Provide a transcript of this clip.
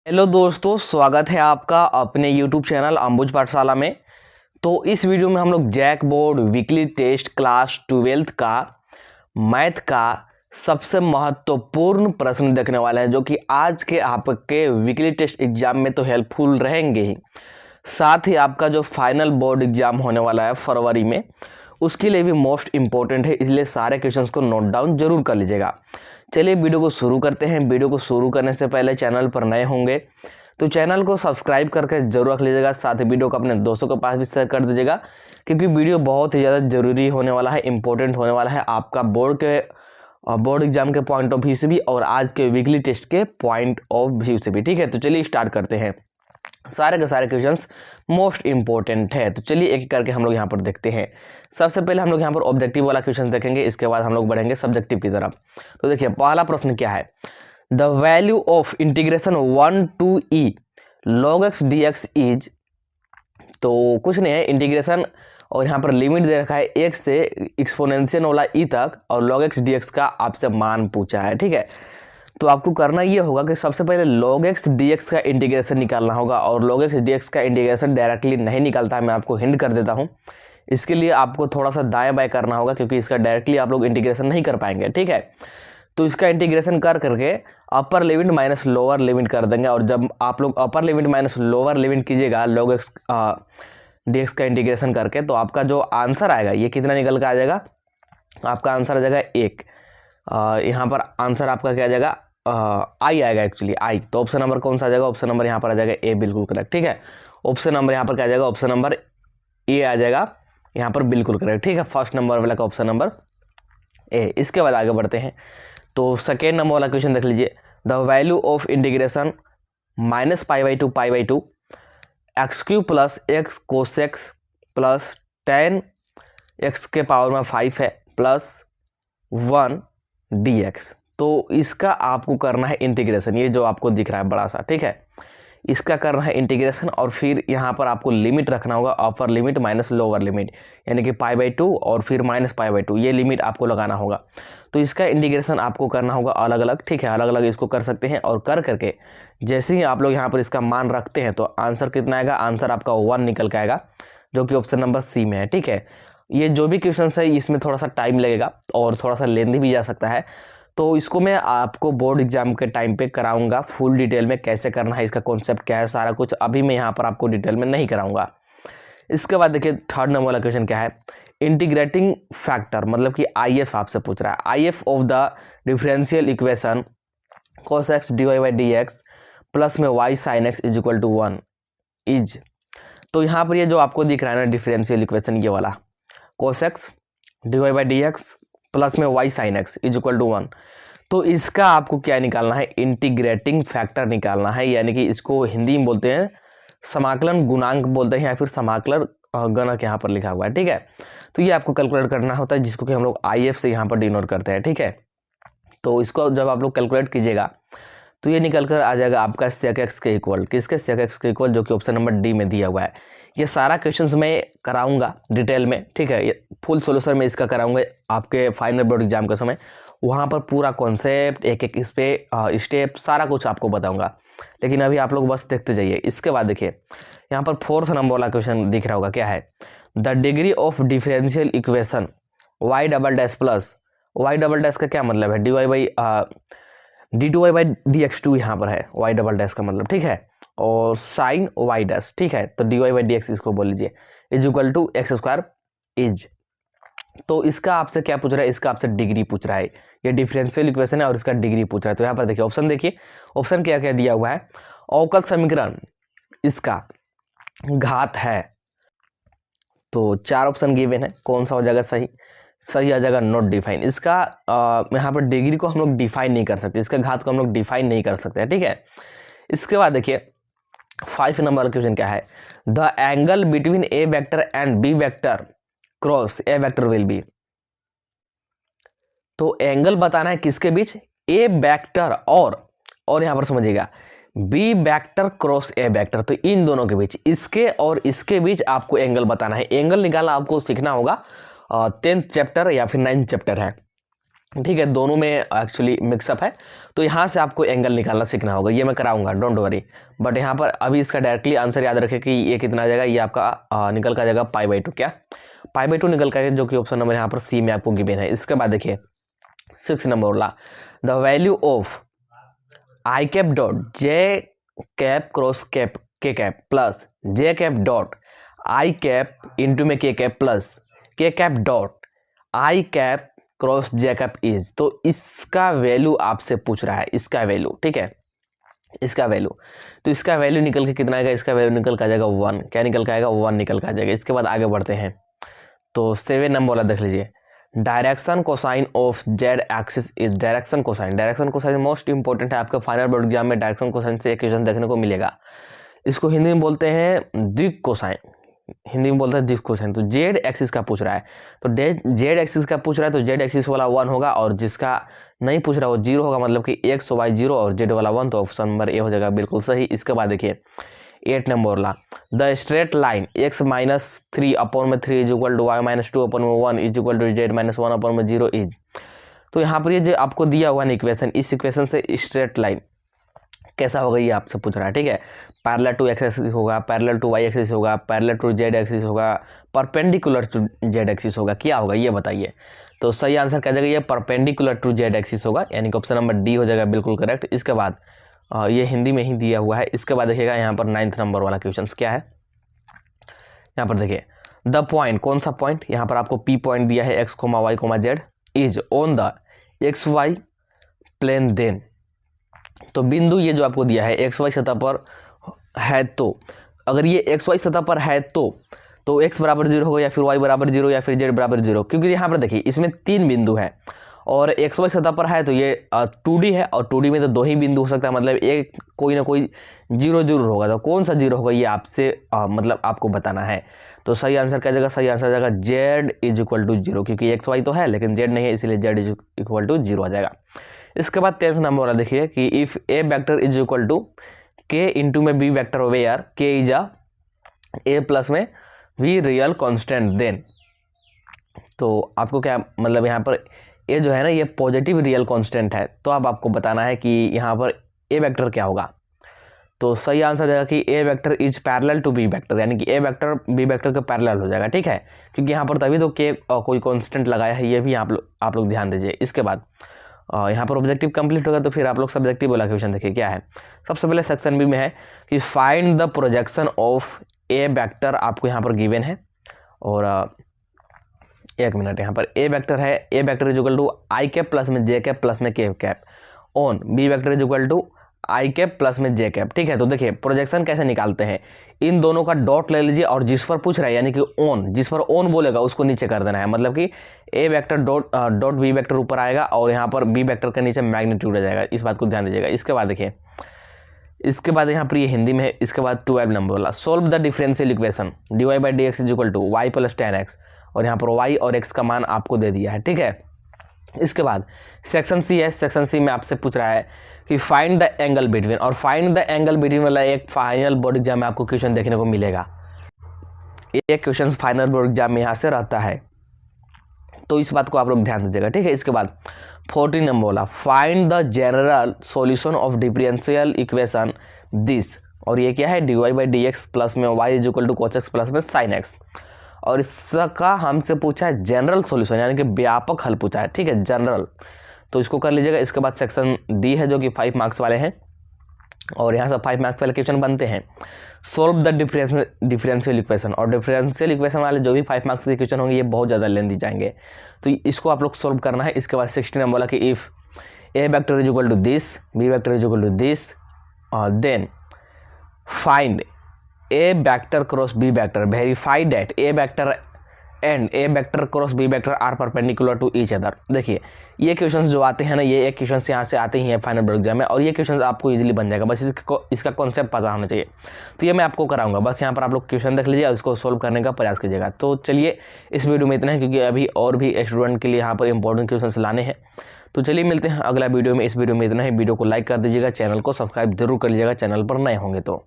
Hello दोस्तों, स्वागत है आपका अपने YouTube चैनल अंबुज पाठशाला में। तो इस वीडियो में हम लोग JAC board weekly test class 12th का मैथ का सबसे महत्वपूर्ण प्रश्न देखने वाले हैं, जो कि आज के आपके वीकली टेस्ट एग्जाम में तो हेल्पफुल रहेंगे ही, साथ ही आपका जो फाइनल बोर्ड एग्जाम होने वाला है फरवरी में, उसके लिए भी मोस्ट इम्पोर्टेंट है। इसलिए सारे क्वेश्चंस को नोट डाउन जरूर कर लीजिएगा। चलिए वीडियो को शुरू करते हैं। वीडियो को शुरू करने से पहले चैनल पर नए होंगे तो चैनल को सब्सक्राइब करके जरूर रख लीजिएगा। साथ ही वीडियो को अपने दोस्तों के पास भी शेयर कर दीजिएगा, क्योंकि वीडियो बहुत ही ज़्यादा जरूरी होने वाला है, इंपॉर्टेंट होने वाला है आपका बोर्ड एग्जाम के पॉइंट ऑफ व्यू से भी और आज के वीकली टेस्ट के पॉइंट ऑफ व्यू से भी। ठीक है, तो चलिए स्टार्ट करते हैं। सारे के सारे क्वेश्चंस मोस्ट इंपॉर्टेंट है, तो चलिए एक एक करके हम लोग यहाँ पर देखते हैं। सबसे पहले हम लोग यहाँ पर ऑब्जेक्टिव वाला क्वेश्चन देखेंगे, इसके बाद हम लोग बढ़ेंगे सब्जेक्टिव की तरफ। तो देखिए पहला प्रश्न क्या है, the value of integration 1 to e log x dx is. तो कुछ नहीं है, इंटीग्रेशन और यहाँ पर लिमिट दे रखा है x से एक्सपोनेंशियल वाला e तक और log x dx का आपसे मान पूछा है। ठीक है, तो आपको करना ये होगा कि सबसे पहले log x dx का इंटीग्रेशन निकालना होगा, और log x dx का इंटीग्रेशन डायरेक्टली नहीं निकलता है, मैं आपको हिंट कर देता हूँ। इसके लिए आपको थोड़ा सा दाएं बाएं करना होगा, क्योंकि इसका डायरेक्टली आप लोग इंटीग्रेशन नहीं कर पाएंगे। ठीक है, तो इसका इंटीग्रेशन कर करके upper limit minus lower limit कर देंगे, और जब आप लोग upper limit minus lower limit कीजिएगा log x dx का इंटीग्रेशन करके, तो आपका जो आंसर आएगा ये कितना निकल के आ जाएगा, आपका आंसर आ जाएगा 1। यहाँ पर आंसर आपका क्या आ जाएगा, आई आएगा एक्चुअली आई। तो ऑप्शन नंबर कौन सा आ जाएगा, ऑप्शन नंबर यहाँ पर आ जाएगा ए, बिल्कुल करेक्ट। ठीक है, ऑप्शन नंबर यहाँ पर क्या आ जाएगा, ऑप्शन नंबर ए आ जाएगा यहाँ पर, बिल्कुल करेक्ट। ठीक है, फर्स्ट नंबर वाला का ऑप्शन नंबर ए। इसके बाद आगे बढ़ते हैं, तो सेकेंड नंबर वाला क्वेश्चन देख लीजिए, the value of integration -π/2 π/2 x³ plus x cosec x plus 10 x के पावर में 5 है प्लस 1 dx। तो इसका आपको करना है इंटीग्रेशन, ये जो आपको दिख रहा है बड़ा सा, ठीक है, इसका करना है इंटीग्रेशन, और फिर यहाँ पर आपको लिमिट रखना होगा, upper limit minus lower limit, यानी कि π/2 और फिर -π/2, ये लिमिट आपको लगाना होगा। तो इसका इंटीग्रेशन आपको करना होगा अलग अलग। ठीक है, अलग अलग इसको कर सकते हैं, और कर करके जैसे ही आप लोग यहाँ पर इसका मान रखते हैं तो आंसर कितना आएगा, आंसर आपका 1 निकल के आएगा, जो कि ऑप्शन नंबर सी में है। ठीक है, ये जो भी क्वेश्चन है इसमें थोड़ा सा टाइम लगेगा और थोड़ा सा लेंथी भी जा सकता है, तो इसको मैं आपको बोर्ड एग्जाम के टाइम पे कराऊंगा फुल डिटेल में, कैसे करना है, इसका कॉन्सेप्ट क्या है, सारा कुछ अभी मैं यहाँ पर आपको डिटेल में नहीं कराऊंगा। इसके बाद देखिए थर्ड नंबर वाला क्वेश्चन क्या है, इंटीग्रेटिंग फैक्टर, मतलब कि IF आपसे पूछ रहा है, IF of the differential equation cos x dy/dx plus में y sin x is equal to 1 is. तो यहाँ पर ये जो आपको दिख रहा है ना डिफरेंशियल इक्वेशन, ये वाला cos x dy/dx प्लस में y sin x is equal to 1, तो इसका आपको क्या निकालना है, इंटीग्रेटिंग फैक्टर निकालना है, यानी कि इसको हिंदी में बोलते हैं समाकलन गुणांक बोलते हैं, या फिर समाकलन गणक यहाँ पर लिखा हुआ है। ठीक है, तो ये आपको कैलकुलेट करना होता है, जिसको कि हम लोग IF से यहाँ पर डिनोट करते हैं। ठीक है, तो इसको जब आप लोग कैलकुलेट कीजिएगा तो ये निकल कर आ जाएगा आपका sec x के इक्वल, किसके sec x के इक्वल, जो कि ऑप्शन नंबर डी में दिया हुआ है। ये सारा क्वेश्चंस मैं कराऊंगा डिटेल में। ठीक है, ये फुल सॉल्यूशन में इसका कराऊंगा आपके फाइनल बोर्ड एग्जाम के समय, वहाँ पर पूरा कॉन्सेप्ट एक एक इस पे स्टेप सारा कुछ आपको बताऊंगा, लेकिन अभी आप लोग बस देखते जाइए। इसके बाद देखिए यहाँ पर फोर्थ नंबर वाला क्वेश्चन दिख रहा होगा, क्या है, the degree of differential equation y double dash plus y double dash का क्या मतलब है, d2y/dx2 यहाँ पर है y डबल डैश का मतलब। ठीक है, और साइन y डैश, ठीक है, तो dy/dx इसको बोल लीजिए, is equal to x² is. तो इसका आपसे क्या पूछ रहा है, इसका आपसे डिग्री पूछ रहा है, ये डिफरेंशियल इक्वेशन है और इसका डिग्री पूछ रहा है। तो यहाँ पर देखिए ऑप्शन, देखिए ऑप्शन क्या क्या दिया हुआ है, अवकल समीकरण इसका घात है, तो 4 ऑप्शन गिवन है, कौन सा हो जाएगा सही, सही आ जाएगा नॉट डिफाइन। इसका यहाँ पर डिग्री को हम लोग डिफाइन नहीं कर सकते, इसका घात को हम लोग डिफाइन नहीं कर सकते। ठीक है, इसके बाद देखिए 5 नंबर क्वेश्चन क्या है, the angle between A vector and B vector cross A vector will be. तो एंगल बताना है किसके बीच, ए वेक्टर और यहाँ पर समझिएगा B vector cross A vector, तो इन दोनों के बीच, इसके और इसके बीच आपको एंगल बताना है। एंगल निकालना आपको सीखना होगा, 10th चैप्टर या फिर 9th चैप्टर है, ठीक है, दोनों में एक्चुअली मिक्सअप है। तो यहाँ से आपको एंगल निकालना सीखना होगा, ये मैं कराऊंगा, डोंट वरी। बट यहाँ पर अभी इसका डायरेक्टली आंसर याद रखें कि ये कितना आ जाएगा, ये आपका निकल का जाएगा π/2। क्या π/2 निकल का, जो कि ऑप्शन नंबर यहाँ पर सी में आपको गिवन है। इसके बाद देखिए 6 नंबर वाला, the value of I cap dot J cap cross cap K cap plus J cap dot I cap into में K cap plus K cap dot I cap cross J cap is. तो इसका value आपसे पूछ रहा है, इसका value, ठीक है, इसका वैल्यू। तो इसका वैल्यू निकल के कितना आएगा, इसका वैल्यू निकल के आ जाएगा 1। क्या निकल के आएगा, 1 निकल के आ जाएगा। इसके बाद आगे बढ़ते हैं तो 7 नंबर वाला देख लीजिए, direction cosine of Z axis is. Direction cosine most important है, आपका फाइनल बोर्ड एग्जाम में डायरेक्शन कोसाइन से एक क्वेश्चन देखने को मिलेगा। इसको हिंदी में बोलते हैं द्विक कोसाइन, हिंदी में बोलते हैं द्विक कोसाइन। तो जेड एक्सिस का पूछ रहा है, तो जेड एक्सिस का पूछ रहा है, तो जेड एक्सिस वाला 1 होगा, और जिसका नहीं पूछ रहा वो 0 होगा, मतलब कि एक्स वाई 0 और जेड वाला 1। तो ऑप्शन नंबर ए हो जाएगा बिल्कुल सही। इसके बाद देखिए 8 नंबर वाला, the straight line x - 3/3 is equal to y - 2/1 is equal to z - 1/0 is. तो यहाँ पर ये जो आपको दिया हुआ है इक्वेशन, इस इक्वेशन से स्ट्रेट लाइन कैसा होगा ये आपसे पूछ रहा है, ठीक है। पैरेलल टू x एक्सिस होगा, पैरेलल टू y एक्सिस होगा, पैरेलल टू z एक्सिस होगा, परपेंडिकुलर टू z एक्सिस होगा, क्या होगा ये बताइए। तो सही आंसर क्या जाएगा, ये परपेंडिकुलर टू z एक्सिस होगा, यानी कि ऑप्शन नंबर डी हो जाएगा बिल्कुल करेक्ट। इसके बाद ये हिंदी में ही दिया हुआ है। इसके बाद देखिएगा यहाँ पर 9 नंबर वाला क्वेश्चन क्या है, यहाँ पर देखिए द पॉइंट, कौन सा पॉइंट, यहाँ पर आपको P पॉइंट दिया है, x, y, z is on the XY plane then. तो बिंदु ये जो आपको दिया है XY सतह पर है, तो अगर ये XY सतह पर है तो x बराबर 0 होगा, या फिर y बराबर 0, या फिर z बराबर 0, क्योंकि यहाँ पर देखिए इसमें 3 बिंदु है, और XY सतह पर है तो ये 2D है, और 2D में तो 2 ही बिंदु हो सकता है, मतलब एक कोई ना कोई 0 जरूर होगा। तो कौन सा 0 होगा ये आपसे मतलब आपको बताना है। तो सही आंसर क्या जाएगा, सही आंसर जाएगा z = 0, क्योंकि XY तो है लेकिन z नहीं है, इसलिए z = 0 आ जाएगा। इसके बाद 10 नंबर वाला देखिए कि if a vector is equal to k into में b vector where k is a plus में v रियल कांस्टेंट देन। तो आपको क्या मतलब, यहाँ पर a जो है ना ये पॉजिटिव रियल कांस्टेंट है, तो अब आपको बताना है कि यहाँ पर a वेक्टर क्या होगा। तो सही आंसर जाएगा कि a vector is parallel to b vector, यानी कि a वेक्टर b वेक्टर के पैरेलल हो जाएगा, ठीक है, क्योंकि यहाँ पर तभी तो k कोई कांस्टेंट लगाया है, ये भी आप लोग ध्यान दीजिए। इसके बाद यहाँ पर ऑब्जेक्टिव कंप्लीट होगा, तो फिर आप लोग सब्जेक्टिव वाला क्वेश्चन देखिए क्या है। सबसे पहले सेक्शन बी में है कि find the projection of A vector, आपको यहाँ पर गिवन है, और एक मिनट, यहाँ पर ए वेक्टर है, A vector is equal to I cap plus में जे कैप प्लस में K cap on B vector is equal to I cap plus में जे कैप, ठीक है। तो देखिए प्रोजेक्शन कैसे निकालते हैं, इन दोनों का डॉट ले लीजिए, और जिस पर पूछ रहा है यानी कि ऑन, जिस पर ऑन बोलेगा उसको नीचे कर देना है, मतलब कि ए वेक्टर डॉट बी वेक्टर ऊपर आएगा, और यहाँ पर बी वेक्टर का नीचे मैग्नीट्यूड आ जाएगा, इस बात को ध्यान दीजिएगा। इसके बाद देखिए, इसके बाद यहाँ पर ये हिंदी में है। इसके बाद 12 नंबर वाला, solve the differential equation dy/dx is equal to y + 10x, और यहाँ पर y और x का मान आपको दे दिया है, ठीक है। इसके बाद सेक्शन सी है, सेक्शन सी में आपसे पूछ रहा है कि फाइंड द एंगल बिटवीन, और फाइंड द एंगल बिटवीन वाला एक फाइनल बोर्ड एग्जाम में आपको क्वेश्चन देखने को मिलेगा। एक क्वेश्चन फाइनल बोर्ड एग्जाम में यहाँ से रहता है, तो इस बात को आप लोग ध्यान दीजिएगा, ठीक है। इसके बाद 14 नंबर वाला, find the general solution of differential equation this, और ये क्या है, dy/dx प्लस में y is equal to cos x plus में sin x, और इसका हमसे पूछा है जनरल सॉल्यूशन, यानी कि व्यापक हल पूछा है, ठीक है, जनरल। तो इसको कर लीजिएगा। इसके बाद सेक्शन डी है जो कि 5 मार्क्स वाले हैं, और यहाँ से 5 मार्क्स वाले क्वेश्चन बनते हैं। सोल्व द डिफरेंशियल इक्वेशन, और डिफरेंशियल इक्वेशन वाले जो भी 5 मार्क्स के क्वेश्चन होंगे ये बहुत ज़्यादा लेंदी जाएंगे, तो इसको आप लोग सोल्व करना है। इसके बाद 16 नंबर बोला कि if A vector is equal to this, B vector is equal to this, then find A vector cross B vector, verify that A vector and A vector cross B vector are perpendicular to each other. देखिए ये questions जो आते हैं ना, ये एक question यहाँ से आते ही हैं फाइनल बोर्ड एग्जाम में, और ये क्वेश्चन आपको इजीली बन जाएगा, बस इसका कॉन्सेप्ट पता होना चाहिए। तो ये मैं आपको कराऊंगा, बस यहाँ पर आप लोग क्वेश्चन देख लीजिए और इसको सोल्व करने का प्रयास कीजिएगा। तो चलिए इस वीडियो में इतना है, क्योंकि अभी और भी स्टूडेंट के लिए यहाँ पर इंपॉर्टेंट क्वेश्चन लाने हैं। तो चलिए मिलते हैं अगला वीडियो में। इस वीडियो में इतना ही। वीडियो को लाइक कर दीजिएगा, चैनल को सब्सक्राइब जरूर कर लीजिएगा, चैनल पर नए होंगे तो।